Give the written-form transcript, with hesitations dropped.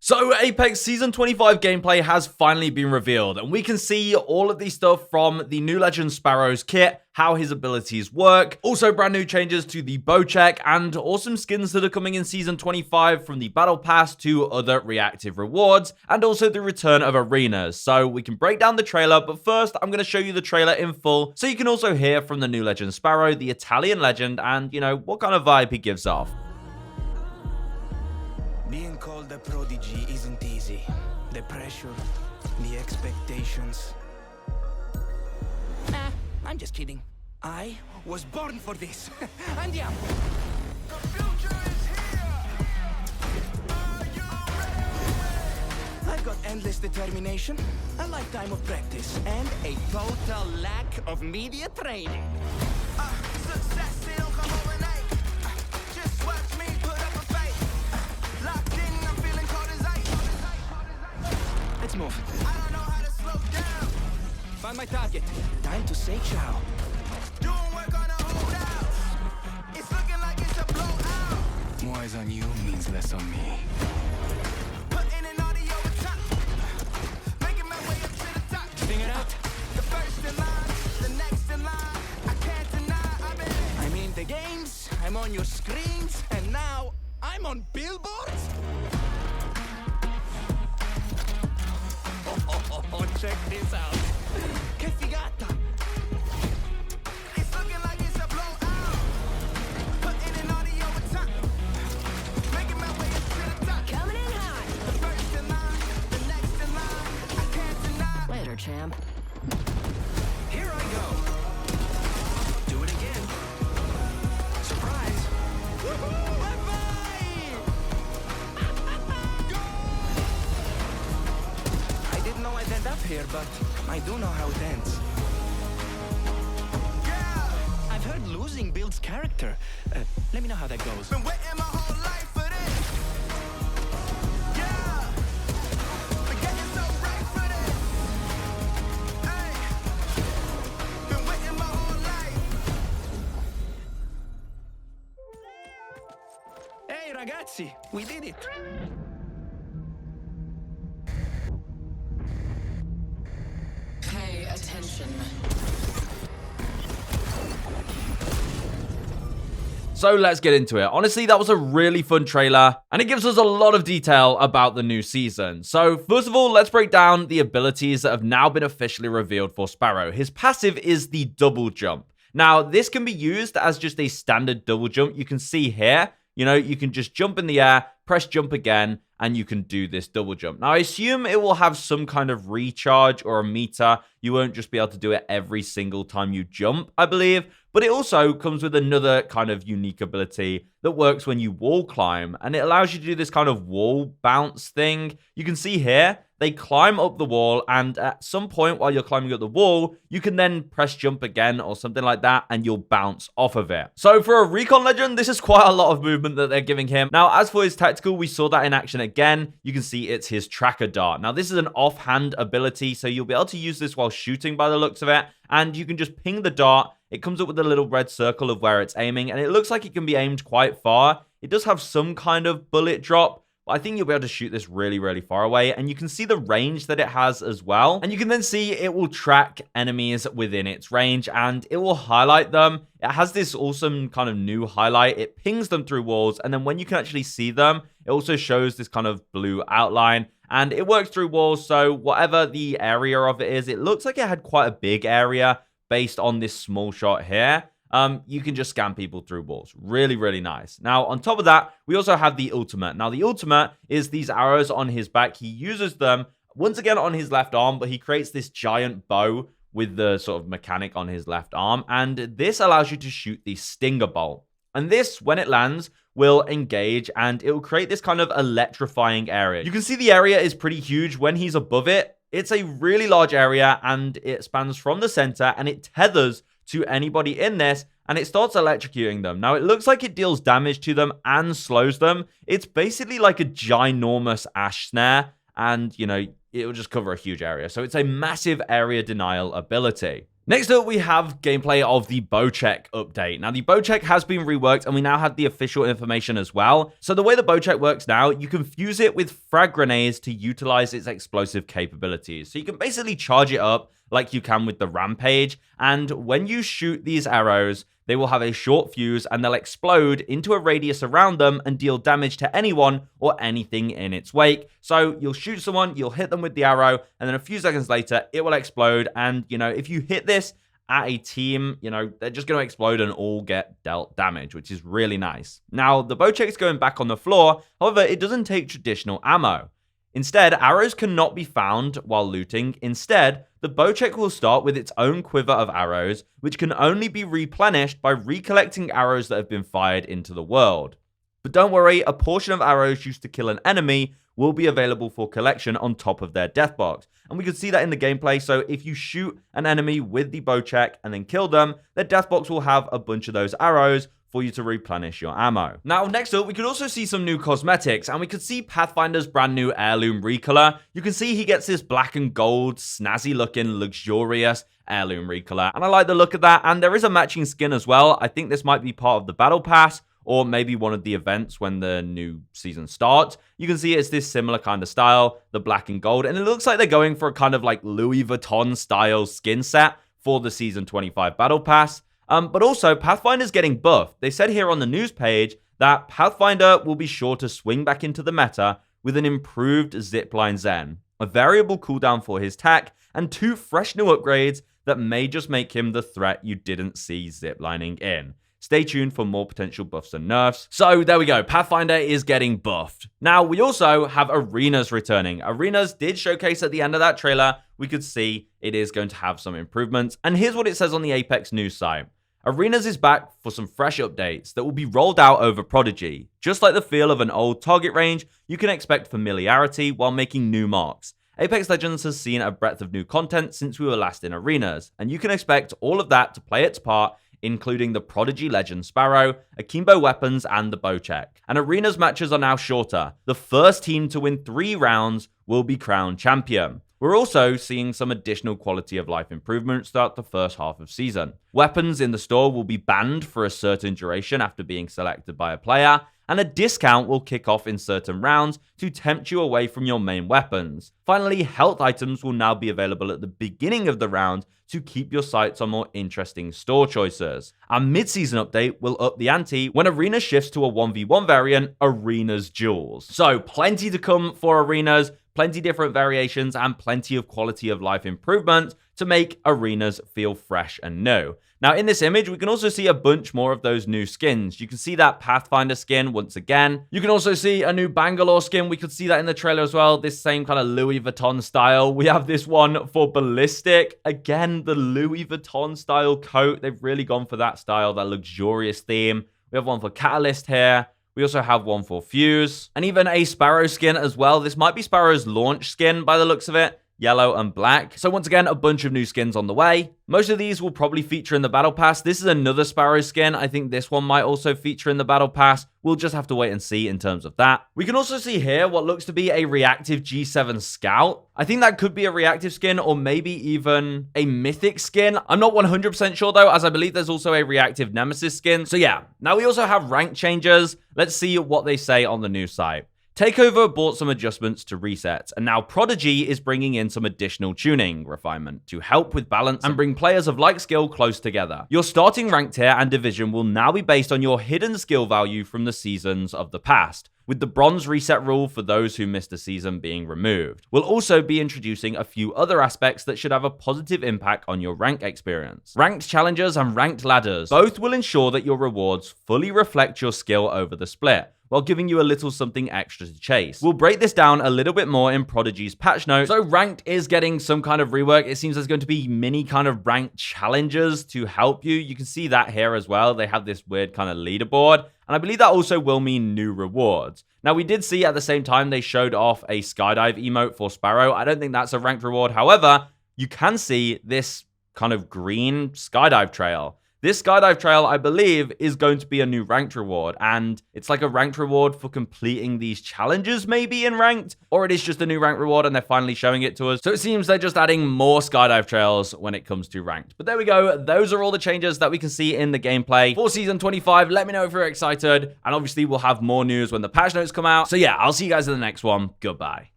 So Apex Season 25 gameplay has finally been revealed, and we can see all of these stuff from the new Legend Sparrow's kit, how his abilities work, also brand new changes to the Bocek, and awesome skins that are coming in Season 25 from the Battle Pass to other reactive rewards, and also the return of arenas. So we can break down the trailer, but first I'm going to show you the trailer in full, so you can also hear from the new Legend Sparrow, the Italian legend, and, you know, what kind of vibe he gives off. Being called a prodigy isn't easy. The pressure, the expectations. I'm just kidding. I was born for this. And yeah. The future is here. Are you ready? I've got endless determination, a lifetime of practice, and a total lack of media training. Success still come overnight. Just watch me put up a fight. Locked in, I'm feeling cold as ice. Let's move. I don't know how to slow down. Find my target. Time to say ciao. Doing work on a holdout. It's looking like it's a blowout. More eyes on you means less on me. Putting an audio on top. Making my way up to the top. Sing it out. The first in line, the next in line. I can't deny I'm in the games, I'm on your screens, and now I'm on billboards? Oh, check this out. Que figata. It's looking like it's a blowout. Putting an audio on top. Making my way up to the top. Coming in hot. The first in line, the next in line. I can't deny. Later, champ. Here I go. Do it again. Surprise. Woohoo! I didn't know I'd end up here, but I do know how it ends. Yeah! I've heard losing builds character. Let me know how that goes. Been waiting my whole life for this. Yeah! Been getting so right for this. Hey! Been waiting my whole life. Hey, ragazzi, we did it. Pay attention. So let's get into it. Honestly, that was a really fun trailer, and it gives us a lot of detail about the new season. So first of all, let's break down the abilities that have now been officially revealed for Sparrow. His passive is the double jump. Now, this can be used as just a standard double jump. You can see here, you know, you can just jump in the air, press jump again, and you can do this double jump. Now, I assume it will have some kind of recharge or a meter. You won't just be able to do it every single time you jump, I believe. But it also comes with another kind of unique ability that works when you wall climb. And it allows you to do this kind of wall bounce thing. You can see here, they climb up the wall, and at some point while you're climbing up the wall, you can then press jump again or something like that, and you'll bounce off of it. So for a recon legend, this is quite a lot of movement that they're giving him. Now, as for his tactical, we saw that in action again. You can see it's his tracker dart. Now, this is an offhand ability, so you'll be able to use this while shooting by the looks of it, and you can just ping the dart. It comes up with a little red circle of where it's aiming, and it looks like it can be aimed quite far. It does have some kind of bullet drop, but I think you'll be able to shoot this really, really far away. And you can see the range that it has as well. And you can then see it will track enemies within its range, and it will highlight them. It has this awesome kind of new highlight. It pings them through walls, and then when you can actually see them, it also shows this kind of blue outline. And it works through walls, so whatever the area of it is, it looks like it had quite a big area based on this small shot here. You can just scan people through walls. Really, really nice. Now, on top of that, we also have the ultimate. Now, the ultimate is these arrows on his back. He uses them once again on his left arm, but he creates this giant bow with the sort of mechanic on his left arm. And this allows you to shoot the stinger bolt. And this, when it lands, will engage, and it will create this kind of electrifying area. You can see the area is pretty huge when he's above it. It's a really large area, and it spans from the center, and it tethers to anybody in this, and it starts electrocuting them. Now, it looks like it deals damage to them and slows them. It's basically like a ginormous ash snare, and, you know, it will just cover a huge area. So it's a massive area denial ability. Next up, we have gameplay of the Bocek update. Now, the Bocek has been reworked, and we now have the official information as well. So the way the Bocek works now, you can fuse it with frag grenades to utilize its explosive capabilities. So you can basically charge it up like you can with the Rampage, and when you shoot these arrows, they will have a short fuse and they'll explode into a radius around them and deal damage to anyone or anything in its wake. So you'll shoot someone, you'll hit them with the arrow, and then a few seconds later, it will explode. And, if you hit this at a team, they're just going to explode and all get dealt damage, which is really nice. Now, the Bocek is going back on the floor. However, it doesn't take traditional ammo. Instead, arrows cannot be found while looting. Instead, the Bocek will start with its own quiver of arrows, which can only be replenished by recollecting arrows that have been fired into the world. But don't worry, a portion of arrows used to kill an enemy will be available for collection on top of their death box. And we can see that in the gameplay. So if you shoot an enemy with the Bocek and then kill them, their death box will have a bunch of those arrows for you to replenish your ammo. Now, next up, we could also see some new cosmetics, and we could see Pathfinder's brand new Heirloom Recolor. You can see he gets this black and gold, snazzy looking, luxurious Heirloom Recolor, and I like the look of that, and there is a matching skin as well. I think this might be part of the Battle Pass, or maybe one of the events when the new season starts. You can see it's this similar kind of style, the black and gold, and it looks like they're going for a kind of like Louis Vuitton style skin set for the Season 25 Battle Pass. But also, Pathfinder's getting buffed. They said here on the news page that Pathfinder will be sure to swing back into the meta with an improved Zipline Zen, a variable cooldown for his tack, and 2 fresh new upgrades that may just make him the threat you didn't see ziplining in. Stay tuned for more potential buffs and nerfs. So there we go, Pathfinder is getting buffed. Now, we also have Arenas returning. Arenas did showcase at the end of that trailer. We could see it is going to have some improvements. And here's what it says on the Apex news site. Arenas is back for some fresh updates that will be rolled out over Prodigy. Just like the feel of an old target range, you can expect familiarity while making new marks. Apex Legends has seen a breadth of new content since we were last in Arenas, and you can expect all of that to play its part, including the Prodigy Legend Sparrow, Akimbo weapons, and the Bocek. And Arenas matches are now shorter. The first team to win 3 rounds will be crowned champion. We're also seeing some additional quality of life improvements throughout the first half of season. Weapons in the store will be banned for a certain duration after being selected by a player, and a discount will kick off in certain rounds to tempt you away from your main weapons. Finally, health items will now be available at the beginning of the round to keep your sights on more interesting store choices. Our mid-season update will up the ante when Arena shifts to a 1v1 variant, Arenas Duels. So plenty to come for Arenas, plenty different variations, and plenty of quality of life improvements to make Arenas feel fresh and new. Now, in this image, we can also see a bunch more of those new skins. You can see that Pathfinder skin once again. You can also see a new Bangalore skin. We could see that in the trailer as well. This same kind of Louis Vuitton style. We have this one for Ballistic. Again, the Louis Vuitton style coat. They've really gone for that style, that luxurious theme. We have one for Catalyst here. We also have one for Fuse, and even a Sparrow skin as well. This might be Sparrow's launch skin by the looks of it. Yellow and black. So once again, a bunch of new skins on the way. Most of these will probably feature in the Battle Pass. This is another Sparrow skin. I think this one might also feature in the Battle Pass. We'll just have to wait and see in terms of that. We can also see here what looks to be a reactive G7 Scout. I think that could be a reactive skin or maybe even a mythic skin. I'm not 100% sure though, as I believe there's also a reactive Nemesis skin. So yeah, now we also have rank changes. Let's see what they say on the news site. Takeover brought some adjustments to resets, and now Prodigy is bringing in some additional tuning refinement to help with balance and bring players of like skill close together. Your starting rank tier and division will now be based on your hidden skill value from the seasons of the past, with the bronze reset rule for those who missed a season being removed. We'll also be introducing a few other aspects that should have a positive impact on your rank experience. Ranked challenges and ranked ladders both will ensure that your rewards fully reflect your skill over the split, while giving you a little something extra to chase. We'll break this down a little bit more in Prodigy's patch notes. So ranked is getting some kind of rework. It seems there's going to be mini kind of ranked challenges to help you. You can see that here as well. They have this weird kind of leaderboard, and I believe that also will mean new rewards. Now, we did see at the same time they showed off a skydive emote for Sparrow. I don't think that's a ranked reward. However, you can see this kind of green skydive trail. this skydive trail, I believe, is going to be a new ranked reward, and it's like a ranked reward for completing these challenges maybe in ranked, or it is just a new ranked reward and they're finally showing it to us. So it seems they're just adding more skydive trails when it comes to ranked. But there we go. Those are all the changes that we can see in the gameplay for Season 25. Let me know if you're excited, and obviously we'll have more news when the patch notes come out. So yeah, I'll see you guys in the next one. Goodbye.